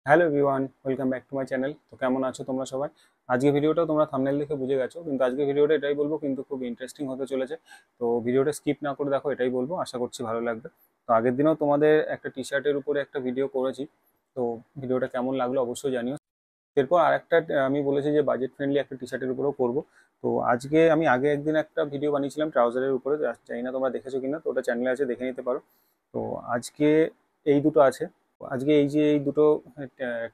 Hello everyone, welcome back to my channel. তো কেমন আছো তোমরা সবাই? আজকে ভিডিওটা তোমরা থাম্বনেল দেখে বুঝে গেছো, কিন্তু আজকে ভিডিওটা এটাই বলবো, কিন্তু খুব ইন্টারেস্টিং হতে চলেছে। তো ভিডিওটা স্কিপ না করে দেখো, এটাই বলবো, আশা করছি ভালো লাগবে। তো আগের দিনও তোমাদের একটা টি শার্টের উপরে একটা ভিডিও করেছি, তো ভিডিওটা কেমন লাগলো অবশ্যই জানিও। এরপর আরেকটা আমি বলেছি যে বাজেট ফ্রেন্ডলি একটা টি শার্টের উপরেও করবো। তো আজকে আমি আগে একদিন একটা ভিডিও বানিয়েছিলাম ট্রাউজারের উপরে, জানি না তোমরা দেখেছো কিনা, তো ওটা চ্যানেলে আছে, দেখে নিতে পারো। তো আজকে এই দুটো আছে। আজকে এই যে এই দুটো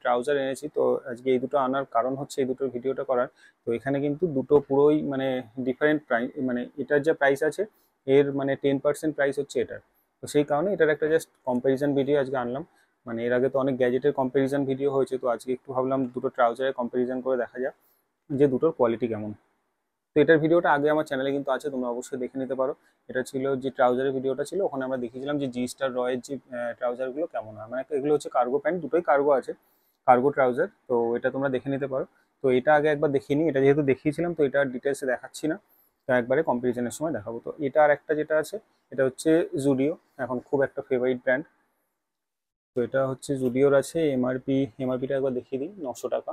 ট্রাউজার এনেছি, তো আজকে এই দুটো আনার কারণ হচ্ছে এই দুটোর ভিডিওটা করার। তো এখানে কিন্তু দুটো পুরোই মানে ডিফারেন্ট প্রাইস, মানে এটার যা প্রাইস আছে এর মানে 10% প্রাইস হচ্ছে এটার। তো সেই কারণে এটার একটা জাস্ট কম্প্যারিজন ভিডিও আজকে আনলাম। মানে এর আগে তো অনেক গ্যাজেটের কম্প্যারিজন ভিডিও হয়েছে, তো আজকে একটু ভাবলাম দুটো ট্রাউজারের কম্প্যারিজন করে দেখা যাক যে দুটোর কোয়ালিটি কেমন। তো এটার ভিডিওটা আগে আমার চ্যানেলে কিন্তু আছে, তোমরা অবশ্যই দেখে নিতে পারো। এটা ছিল যে ট্রাউজারের ভিডিওটা ছিল, ওখানে আমরা দেখিয়েছিলাম যে জি স্টার রয়ের যে ট্রাউজারগুলো কেমন হয়। মানে এগুলো হচ্ছে কার্গো প্যান্ট, দুটোই কার্গো আছে, কার্গো ট্রাউজার। তো এটা তোমরা দেখে নিতে পারো। তো এটা আগে একবার দেখিয়ে নিই, এটা যেহেতু দেখিয়েছিলাম তো এটা ডিটেলসে দেখাচ্ছি না, তো একবারে কম্পারিজনের সময় দেখাবো। তো এটা আর একটা যেটা আছে, এটা হচ্ছে জুডিও, এখন খুব একটা ফেভারিট ব্র্যান্ড। তো এটা হচ্ছে জুডিওর আছে এমআরপিটা একবার দেখিয়ে দিই, 900 টাকা।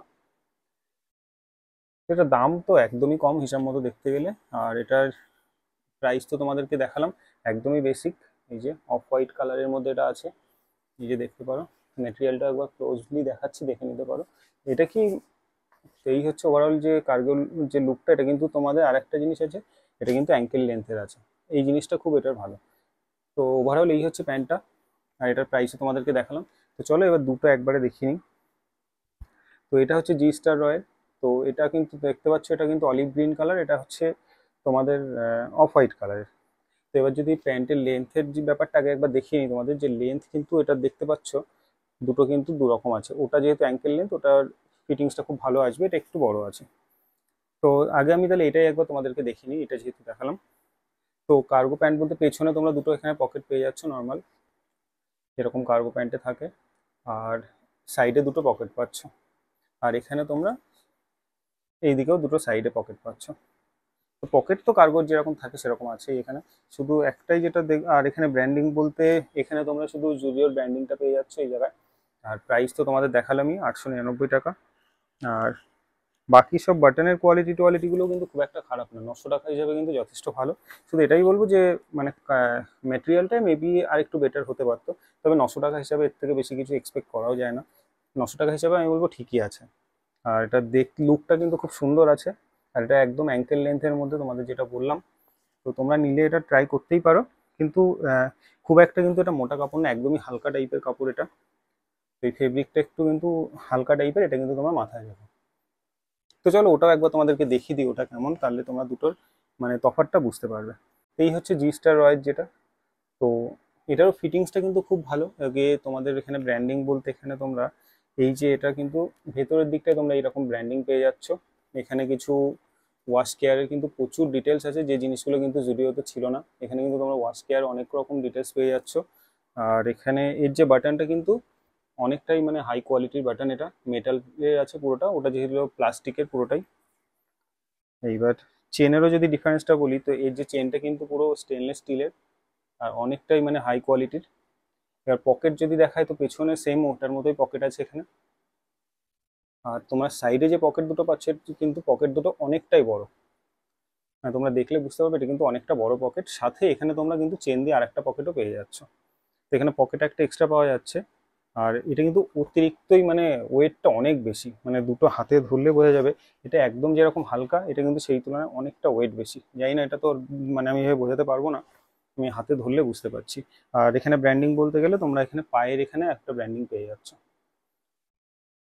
এটার দাম তো একদমই কম হিসাব মতো দেখতে গেলে। আর এটার প্রাইস তো তোমাদেরকে দেখালাম, একদমই বেসিক। এই যে অফ হোয়াইট কালারের মধ্যে এটা আছে, এই যে দেখতে পারো। ম্যাটেরিয়ালটা একবার ক্লোজলি দেখাচ্ছি, দেখে নিতে পারো। এটা কি, এই হচ্ছে ওভারঅল যে কার্গো যে লুকটা। এটা কিন্তু তোমাদের আরেকটা জিনিস আছে, এটা কিন্তু অ্যাঙ্কেল লেন্থের আছে, এই জিনিসটা খুব এটার ভালো। তো ওভারঅল এই হচ্ছে প্যান্টটা, আর এটার প্রাইসও তোমাদেরকে দেখালাম। তো চলো এবার দুটো একবারে দেখিয়ে নিই। তো এটা হচ্ছে জি স্টার রয়েল। তো এটা কিন্তু দেখতে পাচ্ছ, এটা কিন্তু অলিভ গ্রিন কালার, এটা হচ্ছে তোমাদের অফ হোয়াইট কালারের। তো এবার যদি প্যান্টের লেন্থের যে ব্যাপারটা আগে একবার দেখিয়ে নিই তোমাদের, যে লেন্থ কিন্তু এটা দেখতে পাচ্ছ দুটো কিন্তু দু রকম আছে। ওটা যেহেতু অ্যাঙ্কেল লেন্থ, ওটার ফিটিংসটা খুব ভালো আসবে, এটা একটু বড় আছে। তো আগে আমি তাহলে এটাই একবার তোমাদেরকে দেখিয়ে নিই, এটা যেহেতু দেখালাম। তো কার্গো প্যান্ট বলতে পেছনে তোমরা দুটো এখানে পকেট পেয়ে যাচ্ছ নর্মাল, যেরকম কার্গো প্যান্টে থাকে। আর সাইডে দুটো পকেট পাচ্ছ। আর এখানে তোমরা এইদিকেও দুটো সাইডে পকেট পাচ্ছ। তো পকেট তো কার্গোর যেরকম থাকে সেরকম আছে এখানে। শুধু একটাই যেটা আর এখানে ব্র্যান্ডিং বলতে, এখানে তোমরা শুধু জুডিওর ব্র্যান্ডিংটা পেয়ে যাচ্ছ এই জায়গায়। আর প্রাইস তো তোমাদের দেখালামই, 899 টাকা। আর বাকি সব বাটনের কোয়ালিটিগুলো কিন্তু খুব একটা খারাপ না, 900 টাকা হিসাবে কিন্তু যথেষ্ট ভালো। শুধু এটাই বলবো যে মানে ম্যাটেরিয়ালটাই মেবি আর একটু বেটার হতে পারতো। তবে 900 টাকা হিসাবে এর থেকে বেশি কিছু এক্সপেক্ট করাও যায় না। 900 টাকা হিসাবে আমি বলবো ঠিকই আছে। আর এটা লুকটা কিন্তু খুব সুন্দর আছে। আর এটা একদম অ্যাঙ্কেল লেন্থের মধ্যে তোমাদের যেটা বললাম। তো তোমরা নিলে এটা ট্রাই করতেই পারো। কিন্তু খুব একটা কিন্তু এটা মোটা কাপড় না, একদমই হালকা টাইপের কাপড় এটা। তো এই ফেব্রিকটা একটু কিন্তু হালকা টাইপের, এটা কিন্তু তোমার মাথায় যাবে। তো চলো ওটাও একবার তোমাদেরকে দেখিয়ে দিই ওটা কেমন, তাহলে তোমরা দুটোর মানে তফাৎটা বুঝতে পারবে। এই হচ্ছে জি স্টার রয়ের যেটা। তো এটারও ফিটিংসটা কিন্তু খুব ভালো। আগে তোমাদের এখানে ব্র্যান্ডিং বলতে, এখানে তোমরা এই যে এটা কিন্তু ভেতরের দিকটায় তোমরা এরকম ব্র্যান্ডিং পেয়ে যাচ্ছ। এখানে কিছু ওয়াশ কেয়ারের কিন্তু প্রচুর ডিটেলস আছে, যে জিনিসগুলো কিন্তু জুডিওতে ছিল না। এখানে কিন্তু তোমরা ওয়াশ কেয়ার অনেক রকম ডিটেলস পেয়ে যাচ্ছ। আর এখানে এর যে বাটনটা কিন্তু অনেকটাই মানে হাই কোয়ালিটির বাটন, এটা মেটালের আছে পুরোটা, ওটা যেহেতু প্লাস্টিকের পুরোটাই। এইবার চেনেরও যদি ডিফারেন্সটা বলি, তো এর যে চেনটা কিন্তু পুরো স্টেনলেস স্টিলের, আর অনেকটাই মানে হাই কোয়ালিটির। এবার পকেট যদি দেখায়, তো পেছনে সেম ওটার মতোই পকেট আছে এখানে। আর তোমার সাইডে যে পকেট দুটো পাচ্ছে, কিন্তু পকেট দুটো অনেকটাই বড়। হ্যাঁ, তোমরা দেখলে বুঝতে পারবে এটা কিন্তু অনেকটা বড় পকেট। সাথে এখানে তোমরা কিন্তু চেন দিয়ে আরেকটা পকেটও পেয়ে যাচ্ছ। তো এখানে পকেট একটা এক্সট্রা পাওয়া যাচ্ছে। আর এটা কিন্তু অতিরিক্তই মানে ওয়েটটা অনেক বেশি, মানে দুটো হাতে ধরলে বোঝা যাবে। এটা একদম যেরকম হালকা, এটা কিন্তু সেই তুলনায় অনেকটা ওয়েট বেশি। জানি না এটা তো মানে আমি এভাবে বোঝাতে পারবো না, আমি হাতে ধরলে বুঝতে পারছি। আর এখানে ব্র্যান্ডিং বলতে গেলে তোমরা এখানে পায়ের এখানে একটা ব্র্যান্ডিং পেয়ে যাচ্ছ।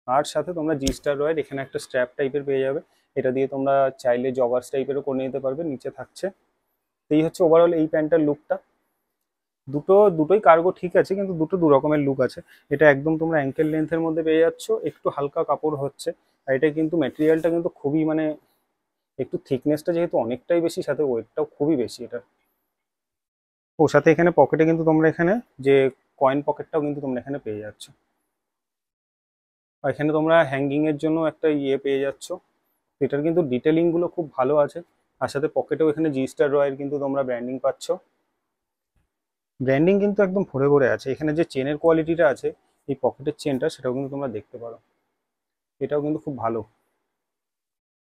আর সাথে তোমরা জি স্টার রয়ের এখানে একটা স্ট্র্যাপ টাইপের পেয়ে যাবে। এটা দিয়ে তোমরা চাইলে জগার্স টাইপেরও করে নিতে পারবে, নিচে থাকছে। তো এই হচ্ছে ওভারঅল এই প্যান্টটার লুকটা। দুটোই কার্গো ঠিক আছে, কিন্তু দুটো দু রকমের লুক আছে। এটা একদম তোমরা অ্যাঙ্কেল লেন্থের মধ্যে পেয়ে যাচ্ছ, একটু হালকা কাপড় হচ্ছে। আর এটা কিন্তু ম্যাটেরিয়ালটা কিন্তু খুবই মানে একটু থিকনেসটা যেহেতু অনেকটাই বেশি, সাথে ওয়েটটাও খুবই বেশি এটা। ওর সাথে এখানে পকেটে কিন্তু তোমরা এখানে যে কয়েন পকেটটাও কিন্তু তোমরা এখানে পেয়ে যাচ্ছ। আর এখানে তোমরা হ্যাঙ্গিং এর জন্য একটা ইয়ে পেয়ে যাচ্ছ। এটার কিন্তু ডিটেলিং গুলো খুব ভালো আছে। আর সাথে পকেটেও এখানে জি স্টার রয়ের কিন্তু তোমরা ব্র্যান্ডিং পাচ্ছ। ব্র্যান্ডিং কিন্তু একদম ভরে ভরে আছে। এখানে যে চেনের কোয়ালিটিটা আছে, এই পকেটের চেনটা সেটাও কিন্তু তোমরা দেখতে পারো, এটাও কিন্তু খুব ভালো।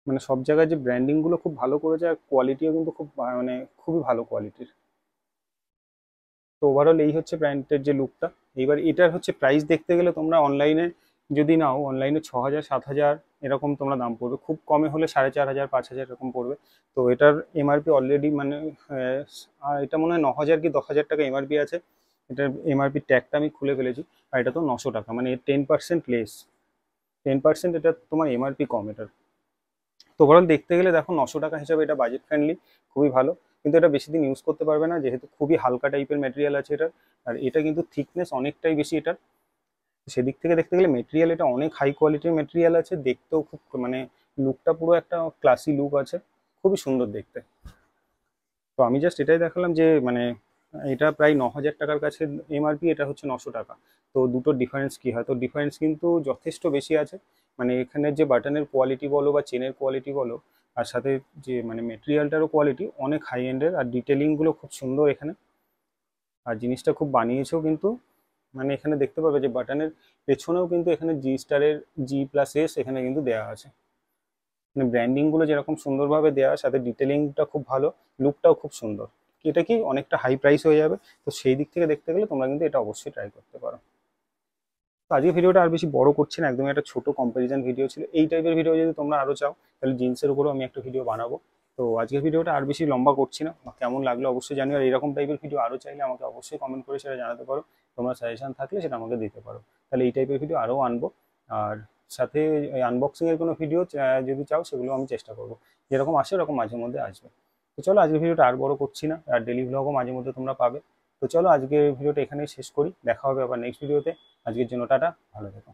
মানে সব জায়গায় যে ব্র্যান্ডিংগুলো খুব ভালো করেছে, আর কোয়ালিটিও কিন্তু খুব মানে খুবই ভালো কোয়ালিটির। তো ওভারঅল এই হচ্ছে প্যান্টের যে লুকটা। এইবার এটার হচ্ছে প্রাইস দেখতে গেলে তোমরা অনলাইনে যদি নাও, অনলাইনে 6,000 7,000 এরকম তোমরা দাম পড়বে, খুব কমে হলে 4,500 5,000 এরকম পড়বে। তো এটার এমআরপি অলরেডি মানে এটা মনে হয় 9,000 কি 10,000 টাকা এমআরপি আছে। এটার এমআরপি ট্যাগটা আমি খুলে ফেলেছি, আর এটা তো 900 টাকা, মানে 10% লেস, 10% এটা তোমার এমআরপি কম এটার। তো ওভারঅল দেখতে গেলে দেখো 900 টাকা হিসাবে এটা বাজেট ফ্রেন্ডলি, খুবই ভালো। কিন্তু এটা বেশি দিন ইউজ করতে পারবে না, যেহেতু খুবই হালকা টাইপের ম্যাটেরিয়াল আছে এটা। আর এটা কিন্তু থিকনেস অনেকটাই বেশি এটার। সেদিক থেকে দেখতে গেলে মেটেরিয়াল এটা অনেক হাই কোয়ালিটির মেটেরিয়াল আছে, দেখতেও খুব মানে লুকটা পুরো একটা ক্লাসি লুক আছে, খুবই সুন্দর দেখতে। তো আমি জাস্ট এটাই দেখালাম যে মানে এটা প্রায় 9,000 টাকার কাছে এমআরপি, এটা হচ্ছে 900 টাকা। তো দুটোর ডিফারেন্স কি হয়, তো ডিফারেন্স কিন্তু যথেষ্ট বেশি আছে। মানে এখানের যে বাটনের কোয়ালিটি বলো বা চেনের কোয়ালিটি বলো, আর সাথে যে মানে মেটেরিয়ালটারও কোয়ালিটি অনেক হাই এন্ডের, আর ডিটেলিংগুলো খুব সুন্দর এখানে। আর জিনিসটা খুব বানিয়েছেও কিন্তু, মানে এখানে দেখতে পাবে যে বাটনের পেছনেও কিন্তু এখানে G-Star-এর G+S এখানে কিন্তু দেওয়া আছে। মানে ব্র্যান্ডিংগুলো যেরকম সুন্দরভাবে দেওয়া, সাথে ডিটেলিংটা খুব ভালো, লুকটাও খুব সুন্দর। এটা কি অনেকটা হাই প্রাইস হয়ে যাবে, তো সেই দিক থেকে দেখতে গেলে তোমরা কিন্তু এটা অবশ্যই ট্রাই করতে পারো। তো আজকে ভিডিওটা আর বেশি বড় করছি না, একদমই একটা ছোট কম্প্যারিজন ভিডিও ছিল। এই টাইপের ভিডিও যদি তোমরা আরও চাও, তাহলে জিন্সের উপরও আমি একটা ভিডিও বানাবো। তো আজকের ভিডিওটা আর বেশি লম্বা করছি না, কেমন লাগলো অবশ্যই জানিও। আর এরকম টাইপের ভিডিও আরও চাইলে আমাকে অবশ্যই কমেন্ট করে সেটা জানাতে পারো, তোমরা সাজেশন থাকলে সেটা আমাকে দিতে পারো। তাহলে এই টাইপের ভিডিও আরও আনবো। আর সাথে এই আনবক্সিংয়ের কোনো ভিডিও যদি চাও, সেগুলো আমি চেষ্টা করবো, যেরকম আসে ওরকম মাঝে মধ্যে আসবে। তো চলো আজকের ভিডিওটা আর বড় করছি না, আর ডেলি ভ্লগও মাঝে মধ্যে তোমরা পাবে। তো চলো আজকের ভিডিওটা এখানেই শেষ করি, দেখা হবে আবার নেক্সট ভিডিওতে। আজকের জন্য টাটা, ভালো থেকো।